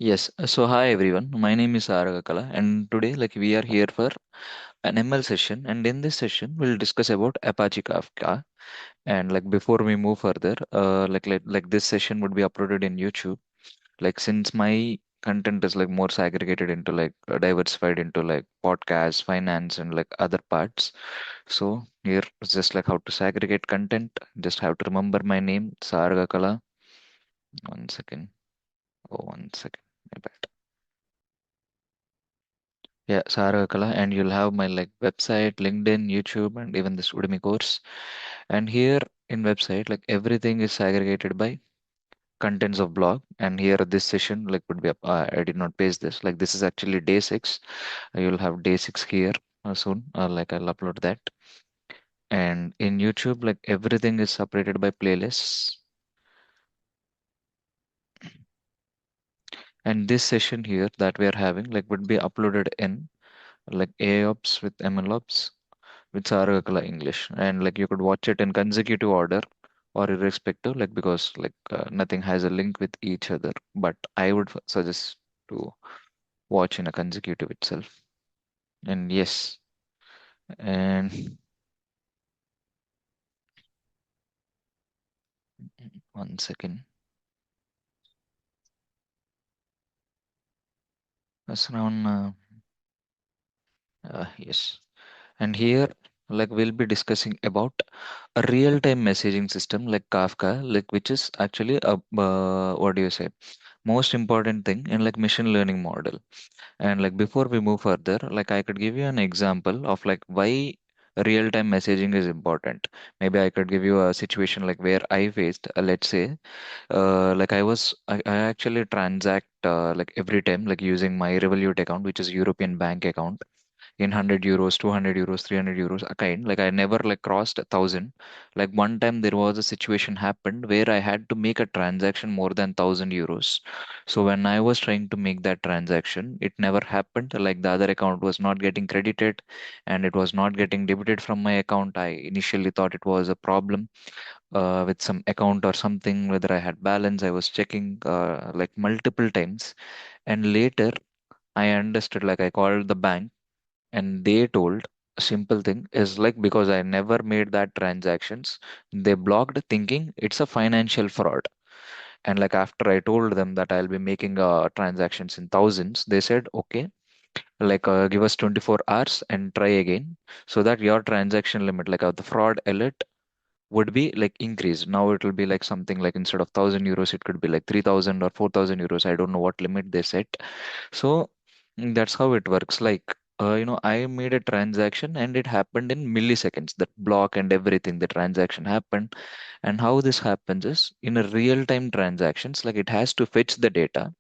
Yes, so hi everyone. My name is Sagar Kakkala, and today we are here for an ML session, and in this session we'll discuss about Apache Kafka. And before we move further, this session would be uploaded in YouTube. Since my content is more segregated into diversified into podcasts, finance, and other parts. So here is just how to segregate content. Just have to remember my name, Sagar Kakkala. One second. Oh, one second. My bad. Yeah, Sagar Kakkala, and you'll have my website, LinkedIn, YouTube, and even this Udemy course. And here in website, everything is segregated by contents of blog. And here this session would be I did not paste this. This is actually day 6. You'll have day 6 here soon. I'll upload that. And in YouTube, everything is separated by playlists. And this session here that we are having would be uploaded in AOps with MLOps with Sarakala English, and you could watch it in consecutive order or irrespective, because nothing has a link with each other. But I would suggest to watch in a consecutive itself. And yes, and one second. That's around yes. And here, we'll be discussing about a real-time messaging system like Kafka, which is actually a what do you say? Most important thing in machine learning model. And before we move further, I could give you an example of why real-time messaging is important. Maybe I could give you a situation where I faced, let's say, I actually transact every time using my Revolut account, which is European bank account in 100 euros, 200 euros, 300 euros a kind. I never crossed 1,000. One time there was a situation happened where I had to make a transaction more than 1,000 euros. So when I was trying to make that transaction, it never happened. The other account was not getting credited and it was not getting debited from my account. I initially thought it was a problem with some account or something, whether I had balance. I was checking multiple times, and later I understood. I called the bank and they told a simple thing is because I never made that transactions, they blocked thinking it's a financial fraud. And after I told them that I'll be making transactions in thousands, they said okay, give us 24 hours and try again, so that your transaction limit the fraud alert would be increased. Now it will be something instead of 1,000 euros it could be 3,000 or 4,000 euros. I don't know what limit they set. So that's how it works. I made a transaction and it happened in milliseconds. That block and everything, the transaction happened. And how this happens is in a real-time transactions, it has to fetch the data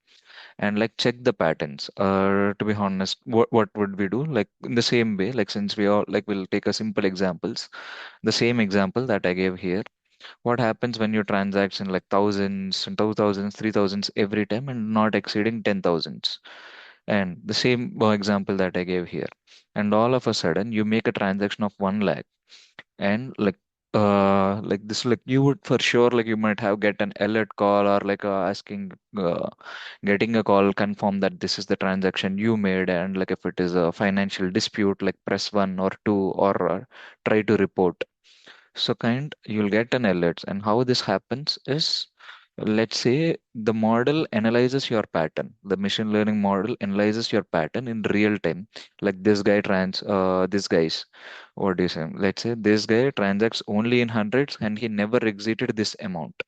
and check the patterns. To be honest, what would we do? In the same way, since we all we'll take a simple examples. The same example that I gave here. What happens when you transact in thousands and 2,000s, 3,000s every time and not exceeding 10,000s? And the same example that I gave here. And all of a sudden, you make a transaction of 1 lakh, and this, you would for sure, you might have get an alert call or asking, getting a call confirm that this is the transaction you made, and if it is a financial dispute, press 1 or 2 or try to report. So you'll get an alerts. And how this happens is, let's say the model analyzes your pattern. The machine learning model analyzes your pattern in real time. This guy's, what do you say? Let's say this guy transacts only in hundreds and he never exceeded this amount.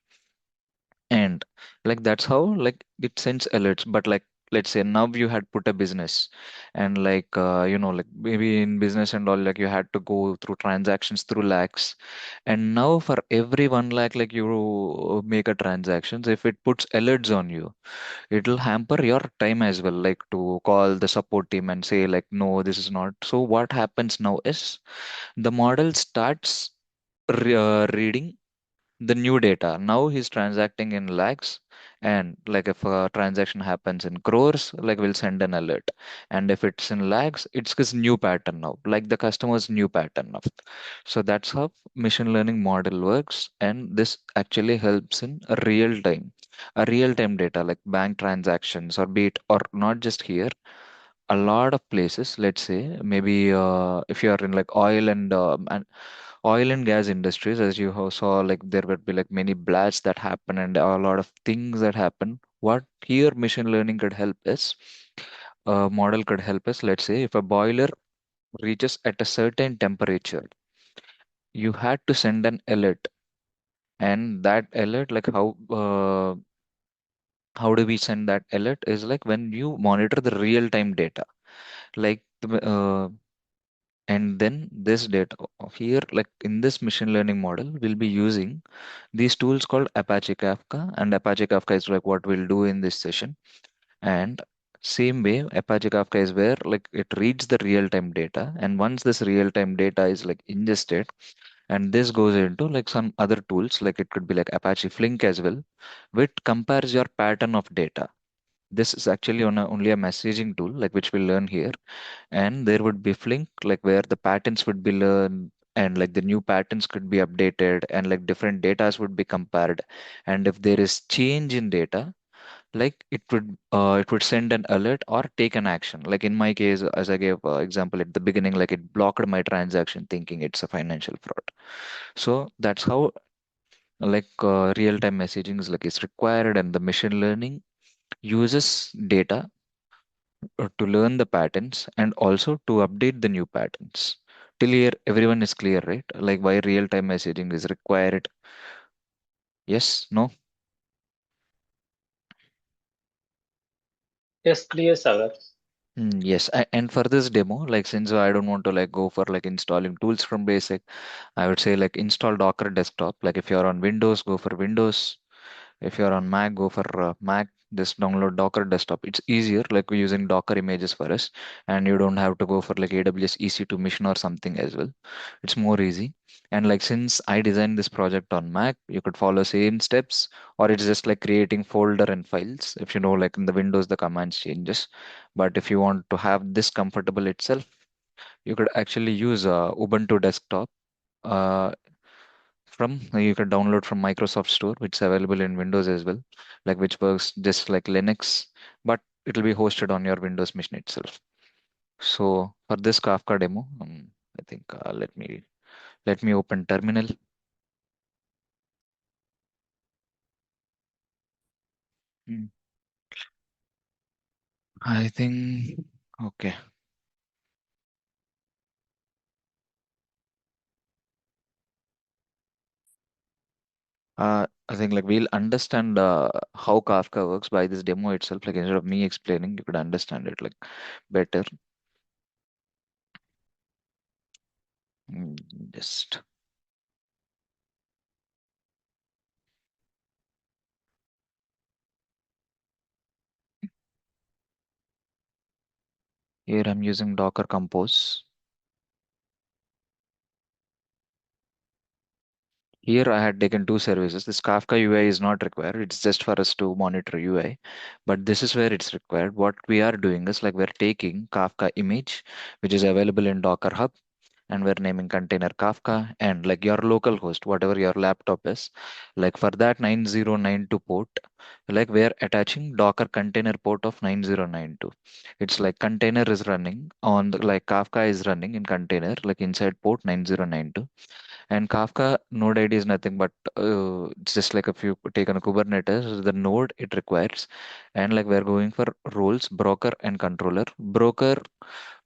And that's how it sends alerts. But let's say now you had put a business, and maybe in business and all, you had to go through transactions through lakhs. And now for every 1 lakh you make a transactions, if it puts alerts on you, it'll hamper your time as well, to call the support team and say no, this is not. So what happens now is the model starts reading the new data. Now he's transacting in lakhs, and if a transaction happens in crores, we'll send an alert. And if it's in lakhs, it's his new pattern now, the customer's new pattern now. So that's how machine learning model works, and this actually helps in a real time. a real-time data like bank transactions or be it or not just here, a lot of places, let's say maybe if you are in like and oil and gas industries, as you saw, like there would be like many blasts that happen and a lot of things that happen. What here machine learning could help is, a model could help us. Let's say if a boiler reaches at a certain temperature, you had to send an alert, and that alert, like how do we send that alert is like when you monitor the real time data, like and then this data here, like in this machine learning model, we'll be using these tools called Apache Kafka, and Apache Kafka is like what we'll do in this session. And same way, Apache Kafka is where like it reads the real-time data, and once this real-time data is like ingested, and this goes into like some other tools, like it could be like Apache Flink as well, which compares your pattern of data. This is actually only a messaging tool, like which we'll learn here, and there would be Flink, like where the patterns would be learned. And like the new patterns could be updated and like different datas would be compared, and if there is change in data, like it would send an alert or take an action. Like in my case, as I gave example at the beginning, like it blocked my transaction thinking it's a financial fraud. So that's how like real-time messaging is like is required, and the machine learning uses data to learn the patterns and also to update the new patterns. Till here everyone is clear, right? Like why real-time messaging is required. Yes, no? Yes, clear, Sagar. Yes, and for this demo, like since I don't want to like go for like installing tools from basic, I would say like install Docker desktop. Like if you're on Windows, go for Windows. If you're on Mac, go for Mac. Just download Docker desktop. It's easier, like we're using Docker images for us, and you don't have to go for like AWS EC2 mission or something as well. It's more easy. And like since I designed this project on Mac, you could follow same steps, or it's just like creating folder and files. If you know, like in the Windows, the commands changes. But if you want to have this comfortable itself, you could actually use Ubuntu desktop. Uh, from you can download from Microsoft Store, which is available in Windows as well, like which works just like Linux, but it'll be hosted on your Windows machine itself. So for this Kafka demo, I think let me open terminal. Hmm. I think okay. I think like we'll understand how Kafka works by this demo itself. Like instead of me explaining, you could understand it like better. Mm, Just here I'm using Docker Compose. Here I had taken two services. This Kafka UI is not required. It's just for us to monitor UI. But this is where it's required. What we are doing is like we're taking Kafka image, which is available in Docker Hub, and we're naming container Kafka and like your local host, whatever your laptop is. Like for that 9092 port, like we're attaching Docker container port of 9092. It's like container is running on the like Kafka is running in container, like inside port 9092. And Kafka node ID is nothing but it's just like if you take on a Kubernetes, the node it requires, and like we're going for roles, broker and controller. Broker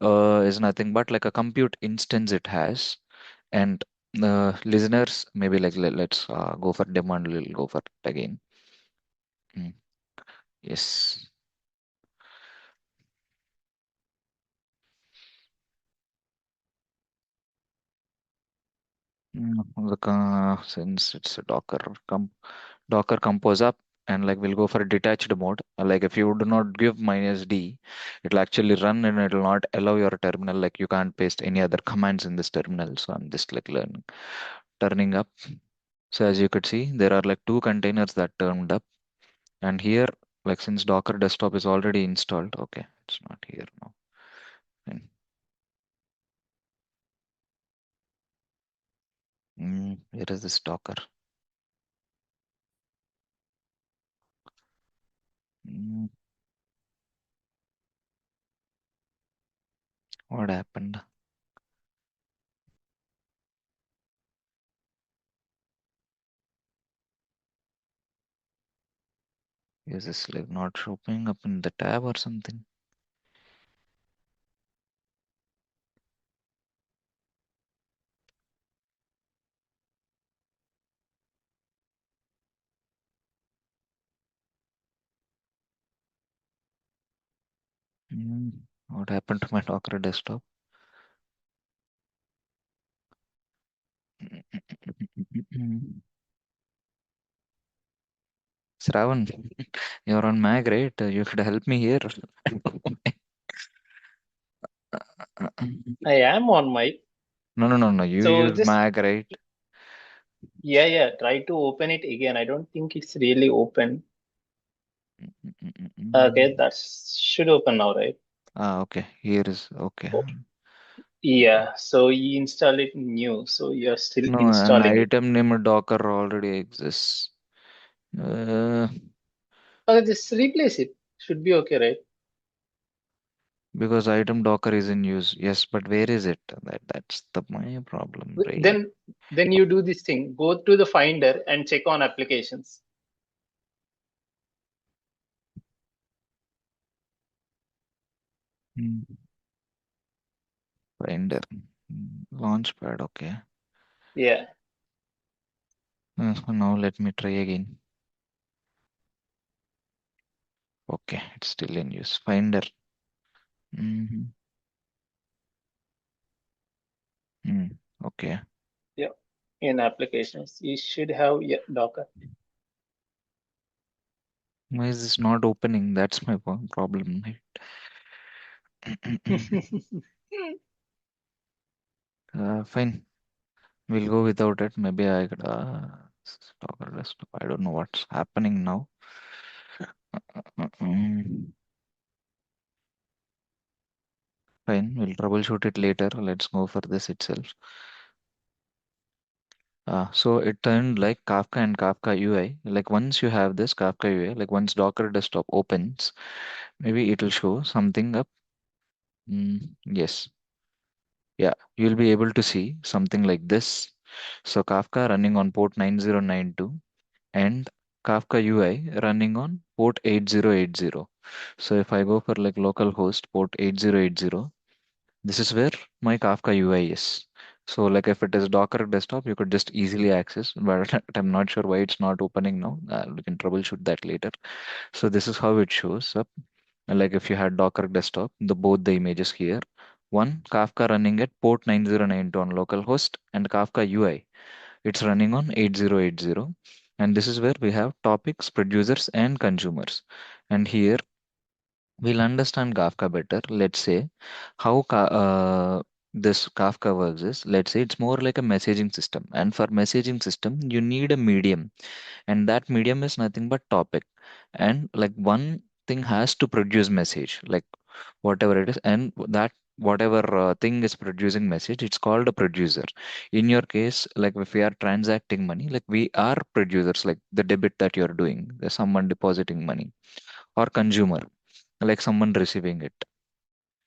is nothing but like a compute instance it has, and listeners maybe like let's go for demo and we'll go for it again. Mm, Yes. Look, since it's a Docker compose up, and like we'll go for a detached mode. Like if you do not give minus D, it'll actually run and it'll not allow your terminal. Like you can't paste any other commands in this terminal. So I'm just like learning, turning up. So as you could see, there are like two containers that turned up, and here, like since Docker desktop is already installed, okay, it's not here now. And, where is this Docker? Mm, what happened? Is this like not showing up in the tab or something? Mm, what happened to my Docker desktop? Shravan, you're on Mag, right? You could help me here. I am on mic. No, no, no, no. You So use just, Mag, right? yeah, try to open it again. I don't think it's really open. Okay, that should open now, right? Ah, okay. Here is okay. Oh, yeah, so you install it new, so you're still No, an installing it. item named Docker already exists. Uh, Okay, just replace it. Should be okay, right? because item Docker is in use. Yes, but where is it? That's the my problem, right? Then then you do this thing. Go to the Finder and check on applications. Hmm. Finder. Launchpad, okay. Yeah. Now let me try again. Okay, it's still in use. Finder. Hmm. Okay. Yeah. In applications, you should have, yeah, Docker. Why is this not opening? That's my problem, right? Fine. We'll go without it. Maybe I could Docker desktop. I don't know what's happening now. Fine, we'll troubleshoot it later. Let's go for this itself. So it turned like Kafka and Kafka UI. Like once you have this Kafka UI, like once Docker desktop opens, maybe it'll show something up. Yes, yeah, you'll be able to see something like this. So Kafka running on port 9092 and Kafka UI running on port 8080. So if I go for like localhost port 8080, this is where my Kafka UI is. So like if it is Docker desktop, you could just easily access, but I'm not sure why it's not opening now. We can troubleshoot that later. So this is how it shows up. Like if you had Docker desktop, the both the images here. One Kafka running at port 9092 on localhost and Kafka UI. It's running on 8080. And this is where we have topics, producers, and consumers. And here we'll understand Kafka better. Let's say how this Kafka works is, let's say it's more like a messaging system. And for messaging system, you need a medium, and that medium is nothing but topic. And like one thing has to produce message, like whatever it is, and that whatever thing is producing message, it's called a producer. In your case, like if we are transacting money, like we are producers, like the debit that you're doing, there's someone depositing money, or consumer, like someone receiving it.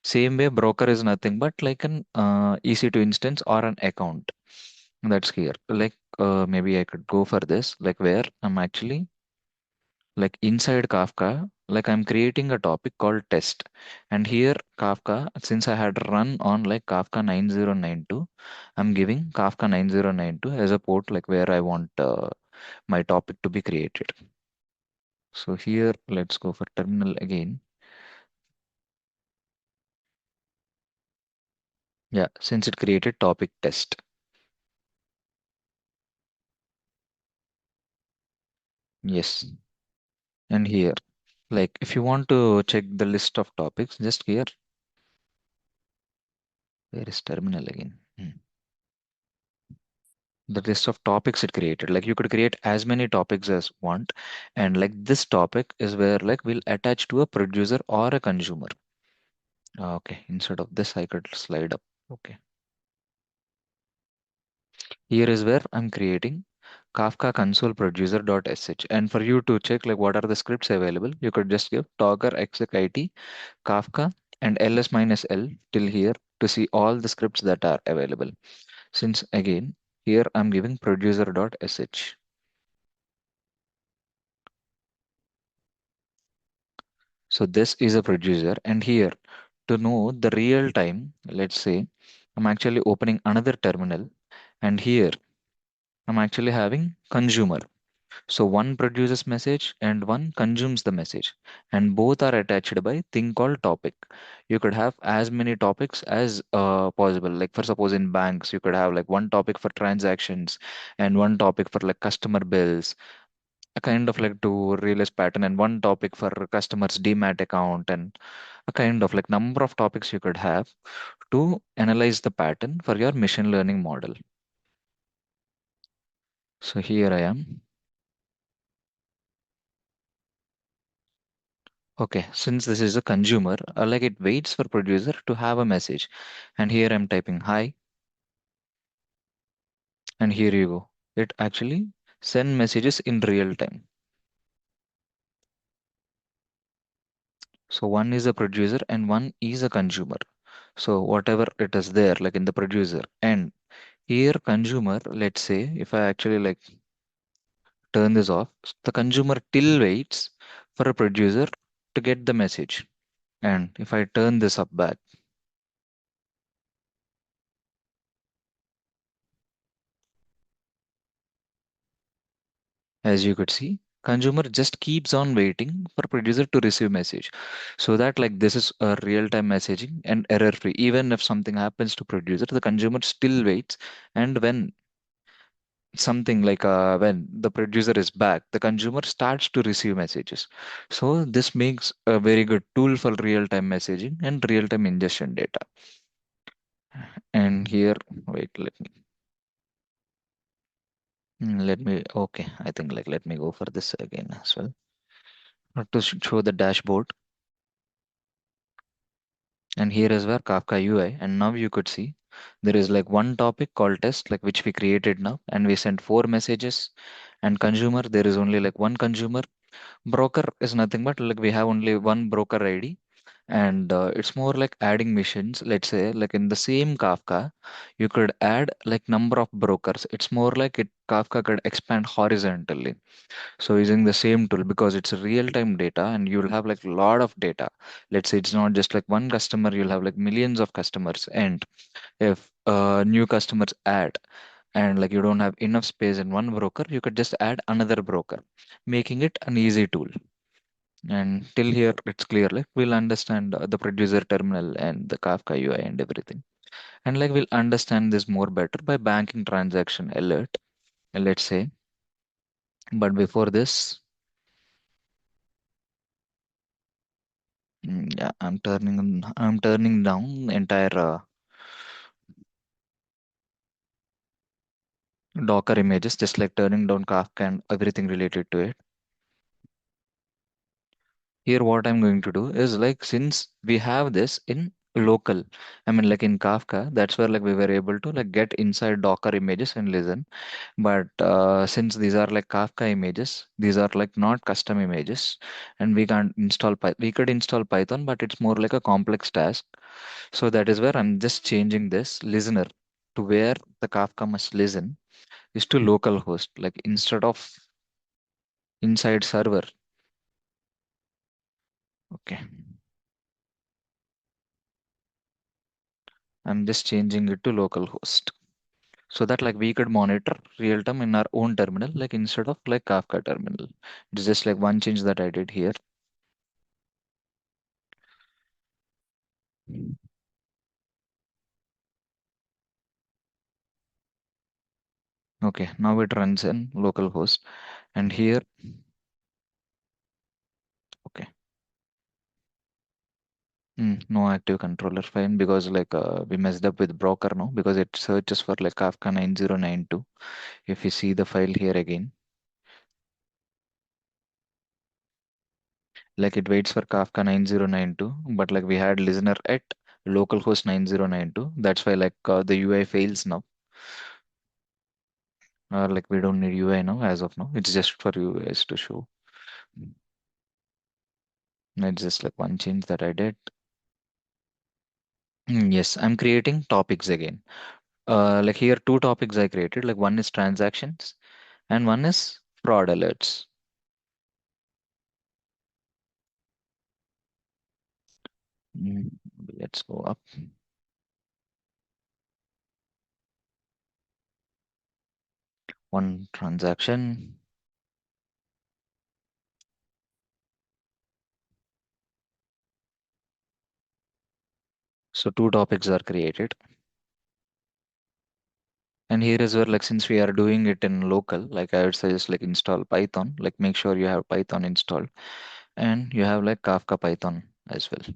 Same way, broker is nothing but like an EC2 instance or an account. That's here. Like maybe I could go for this, like where I'm actually like inside Kafka, like I'm creating a topic called test. And here Kafka, since I had run on like Kafka 9092, I'm giving Kafka 9092 as a port, like where I want my topic to be created. So here, let's go for terminal again. Yeah, since it created topic test. Yes. And here, like if you want to check the list of topics, just here, where is terminal again? The list of topics it created. Like you could create as many topics as want, and like this topic is where like we'll attach to a producer or a consumer. Okay, instead of this, I could slide up. Okay, here is where I'm creating Kafka console producer.sh. And for you to check like what are the scripts available, you could just give Docker exec it Kafka and ls minus l till here to see all the scripts that are available. Since again here I'm giving producer.sh. So this is a producer, and here to know the real time, let's say I'm actually opening another terminal, and here I'm actually having consumer. So one produces message and one consumes the message, and both are attached by thing called topic. You could have as many topics as possible. Like for suppose in banks, you could have like one topic for transactions and one topic for like customer bills, a kind of like to realize pattern, and one topic for customers demat account, and a kind of like number of topics you could have to analyze the pattern for your machine learning model. So here I am. Okay, since this is a consumer, like it waits for producer to have a message. And here I'm typing hi, and here you go. It actually send messages in real time. So one is a producer and one is a consumer. So whatever it is there, like in the producer. And here consumer, let's say if I actually like turn this off, the consumer till waits for a producer to get the message. And if I turn this up back, as you could see, consumer just keeps on waiting for producer to receive message. So that like this is a real-time messaging and error-free. Even if something happens to producer, the consumer still waits. And when something like when the producer is back, the consumer starts to receive messages. So this makes a very good tool for real-time messaging and real-time ingestion data. And here, wait, okay, I think like let me go for this again as well. To show the dashboard. And here is where Kafka UI. And now you could see there is like one topic called test, like which we created now, and we sent four messages. And consumer, there is only like one consumer. Broker is nothing but like we have only one broker ID. And it's more like adding missions. Let's say like in the same Kafka, you could add like number of brokers. It's more like it Kafka could expand horizontally. So using the same tool because it's a real-time data and you'll have like a lot of data. Let's say it's not just like one customer, you'll have like millions of customers. And if new customers add and like you don't have enough space in one broker, you could just add another broker, making it an easy tool. And till here, it's clear. Like we'll understand the producer terminal and the Kafka UI and everything. And like we'll understand this more better by banking transaction alert, let's say. But before this, yeah, I'm turning down the entire Docker images, just like turning down Kafka and everything related to it. Here, what I'm going to do is like since we have this in local, I mean like in Kafka, that's where like we were able to like get inside Docker images and listen. But since these are like Kafka images, these are like not custom images, and we can't install we could install Python, but it's more like a complex task. So that is where I'm just changing this listener to where the Kafka must listen is to localhost, like instead of inside server. Okay, I'm just changing it to localhost so that like we could monitor real time in our own terminal, like instead of like Kafka terminal. It's just like one change that I did here. Okay, now it runs in localhost, and here, okay, no active controller fine because like we messed up with broker now because it searches for like Kafka 9092. If you see the file here again, like it waits for Kafka 9092, but like we had listener at localhost 9092. That's why like the UI fails now. Like we don't need UI now as of now. It's just for you guys to show. It's just like one change that I did. Yes, I'm creating topics again. Like here, two topics I created. Like one is transactions and one is fraud alerts. Mm, Let's go up. One transaction. So two topics are created. And here is where, like, since we are doing it in local, like I would suggest like install Python, like make sure you have Python installed and you have like Kafka Python as well.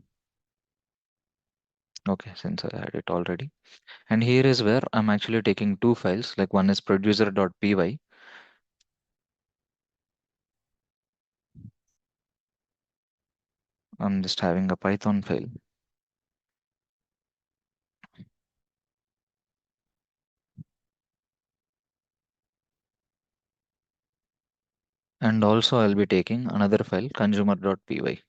Okay, since I had it already. And here is where I'm actually taking two files, like one is producer.py. I'm just having a Python file. And also I'll be taking another file, consumer.py.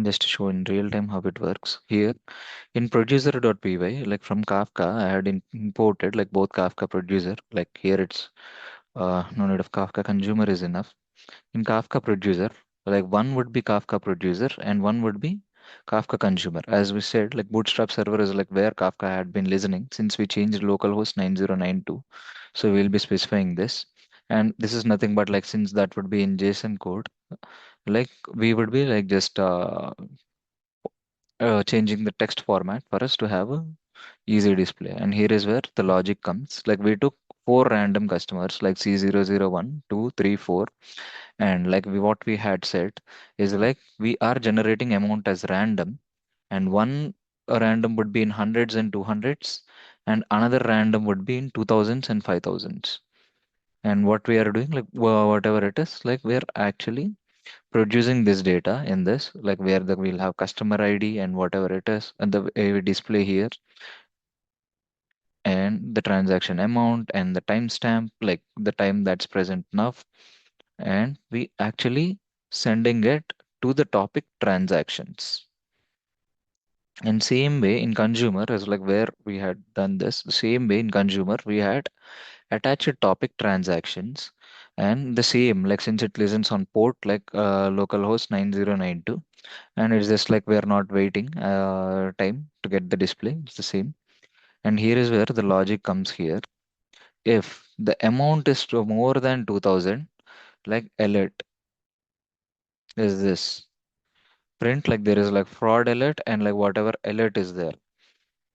Just to show in real time how it works. Here in producer.py, like from Kafka, I had imported like both Kafka producer. Like here it's no need of Kafka consumer is enough. In Kafka producer, like one would be Kafka producer and one would be Kafka consumer. As we said, like Bootstrap server is like where Kafka had been listening since we changed localhost 9092. So we'll be specifying this. And this is nothing but like since that would be in JSON code, like we would be like just changing the text format for us to have a easy display. And here is where the logic comes. Like we took four random customers like C001, 2, 3, 4, and like what we had said is like we are generating amount as random, and one random would be in hundreds and two hundreds, and another random would be in 2000s and 5000s. And what we are doing, like whatever it is, like we are actually producing this data in this, like where the we'll have customer ID and whatever it is, and the way we display here, and the transaction amount and the timestamp, like the time that's present now, and we actually sending it to the topic transactions. And same way in consumer as like where we had done this, the same way in consumer we had attached topic transactions, and the same like since it listens on port like localhost 9092, and it's just like we're not waiting time to get the display, it's the same. And here is where the logic comes here. If the amount is to more than 2000, like alert is this print, like there is like fraud alert and like whatever alert is there,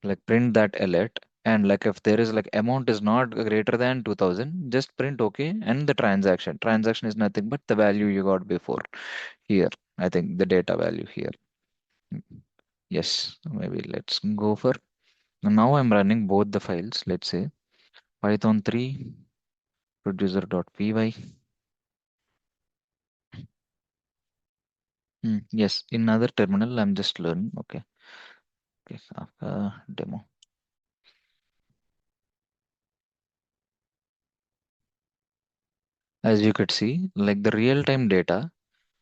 like print that alert. And like if there is like amount is not greater than 2000, just print okay. And the transaction is nothing but the value you got before here. I think the data value here. Mm, yes, maybe let's go for now. I'm running both the files, let's say python 3 producer.py. Yes, in other terminal I'm just learning. Okay, okay, demo. As you could see, like the real time data,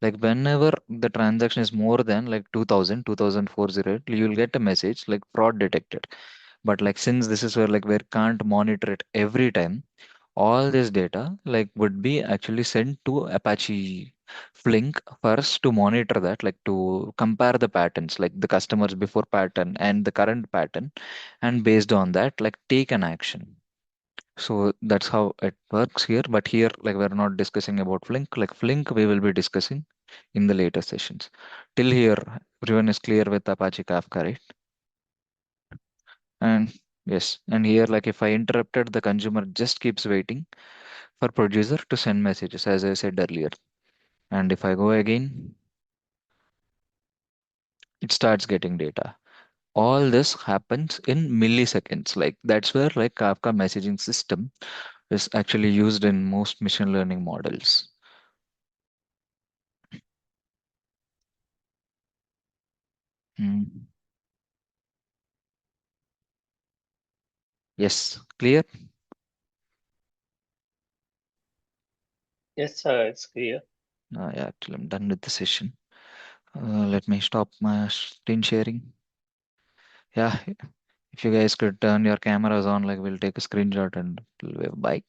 like whenever the transaction is more than like 2000, 2408, you'll get a message like fraud detected. But like since this is where like we can't monitor it every time, all this data like would be actually sent to Apache Flink for us to monitor that, like to compare the patterns, like the customers before pattern and the current pattern, and based on that, like take an action. So that's how it works here. But here, like we're not discussing about Flink. Like Flink, we will be discussing in the later sessions. Till here, everyone is clear with Apache Kafka, right? And yes, and here, like if I interrupted, the consumer just keeps waiting for producer to send messages, as I said earlier. And if I go again, it starts getting data. All this happens in milliseconds. Like that's where like Kafka messaging system is actually used in most machine learning models. Mm. Yes, clear? Yes, sir, it's clear. Yeah, actually, I'm done with the session. Let me stop my screen sharing. Yeah, if you guys could turn your cameras on, like we'll take a screenshot and bye.